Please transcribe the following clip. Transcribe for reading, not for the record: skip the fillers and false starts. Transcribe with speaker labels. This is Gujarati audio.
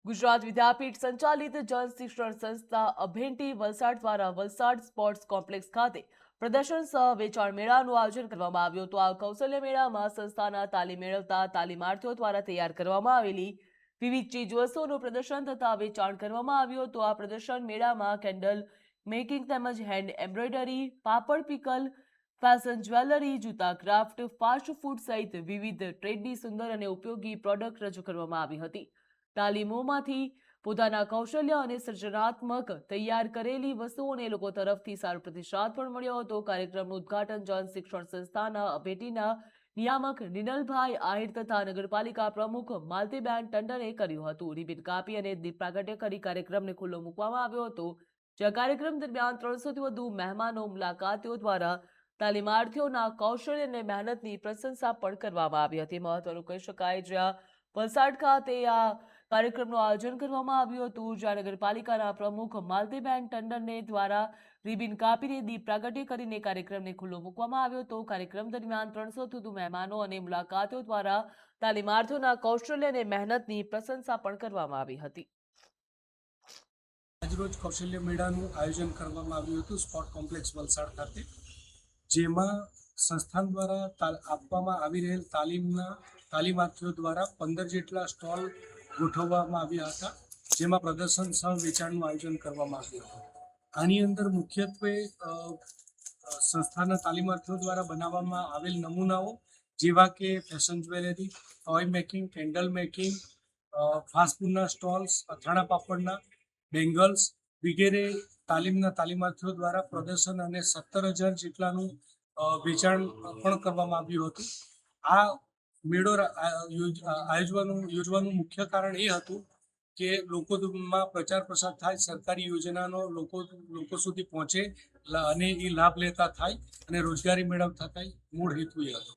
Speaker 1: ગુજરાત વિદ્યાપીઠ સંચાલિત જન શિક્ષણ સંસ્થા અભેન્ટી વલસાડ દ્વારા વલસાડ સ્પોર્ટ્સ કોમ્પ્લેક્સ ખાતે પ્રદર્શન સહ વેચાણ મેળાનું આયોજન કરવામાં આવ્યું હતું। આ કૌશલ્ય મેળામાં સંસ્થાના તાલીમ મેળવતા તાલીમાર્થીઓ દ્વારા તૈયાર કરવામાં આવેલી વિવિધ ચીજવસ્તુઓનું પ્રદર્શન તથા વેચાણ કરવામાં આવ્યું હતું। આ પ્રદર્શન મેળામાં કેન્ડલ મેકિંગ તેમજ હેન્ડ એમ્બ્રોઇડરી, પાપડ પિકલ, ફેશન જ્વેલરી, જૂતા ક્રાફ્ટ, ફાસ્ટ ફૂડ સહિત વિવિધ ટ્રેડની સુંદર અને ઉપયોગી પ્રોડક્ટ રજૂ કરવામાં આવી હતી। તાલીમોમાંથી પોતાના કૌશલ્ય અને સર્જનાત્મક તૈયાર કરેલી વસ્તુઓને લોકો તરફથી સારો પ્રતિસાદ પણ મળ્યો હતો। કાર્યક્રમનું ઉદ્ઘાટન જન શિક્ષણ સંસ્થાના અભેટીના નિયામક નિનલભાઈ આહિર તથા નગરપાલિકા પ્રમુખ માલતીબેન ટંડને કર્યું હતું। રિબિન કાપી અને દીપ પ્રાગટ્ય કરી કાર્યક્રમને ખુલ્લો મૂકવામાં આવ્યો હતો, જ્યાં કાર્યક્રમ દરમિયાન 300થી વધુ મહેમાનો મુલાકાતીઓ દ્વારા તાલીમાર્થીઓના કૌશલ્ય અને મહેનતની પ્રશંસા પણ કરવામાં આવી હતી। મહત્વનું કહી શકાય, જ્યાં વલસાડ ખાતે આ કાર્યક્રમનું આયોજન કરવામાં આવ્યું હતું, જ્યાં નગરપાલિકાના પ્રમુખ માલતીબેન ટંડને દ્વારા રિબિન કાપીને દીપ પ્રાગટ્ય કરીને કાર્યક્રમને ખુલ્લો મૂકવામાં આવ્યો હતો। કાર્યક્રમ દરમિયાન 300થી વધુ મહેમાનો અને મુલાકાતીઓ દ્વારા તાલીમાર્થીઓના કૌશલ્ય અને મહેનતની પ્રશંસા પણ કરવામાં આવી હતી।
Speaker 2: આજરોજ કૌશલ્ય મેળાનું આયોજન કરવામાં આવ્યું હતું સ્પોર્ટ કોમ્પ્લેક્સ વલસાડ ખાતે, જેમાં સંસ્થાન દ્વારા આપવામાં આવી રહેલ તાલીમાર્થીઓ દ્વારા 15 જેટલા સ્ટોલ ગોઠવવામાં આવ્યા હતા, જેમાં પ્રદર્શન સહ વેચાણનું આયોજન કરવામાં આવ્યું હતું। આની અંદર મુખ્યત્વે સંસ્થાના તાલીમાર્થીઓ દ્વારા બનાવવામાં આવેલ નમૂનાઓ જેવા કે fashion jewellery, toy making, candle making, fast ફૂડના સ્ટોલ્સ, અથાણા પાપડના, બેંગલ્સ વગેરે તાલીમાર્થીઓ દ્વારા પ્રદર્શન અને 17,000 જેટલાનું વેચાણ પણ કરવામાં આવ્યું હતું। આ મેળો યોજવાનું મુખ્ય કારણ એ હતું કે લોકોમાં પ્રચાર પ્રસાર થાય, સરકારી યોજનાનો લોકો સુધી પહોંચે અને એ લાભ લેતા થાય અને રોજગારી મેળવતા થાય, મૂળ હેતુ એ હતો।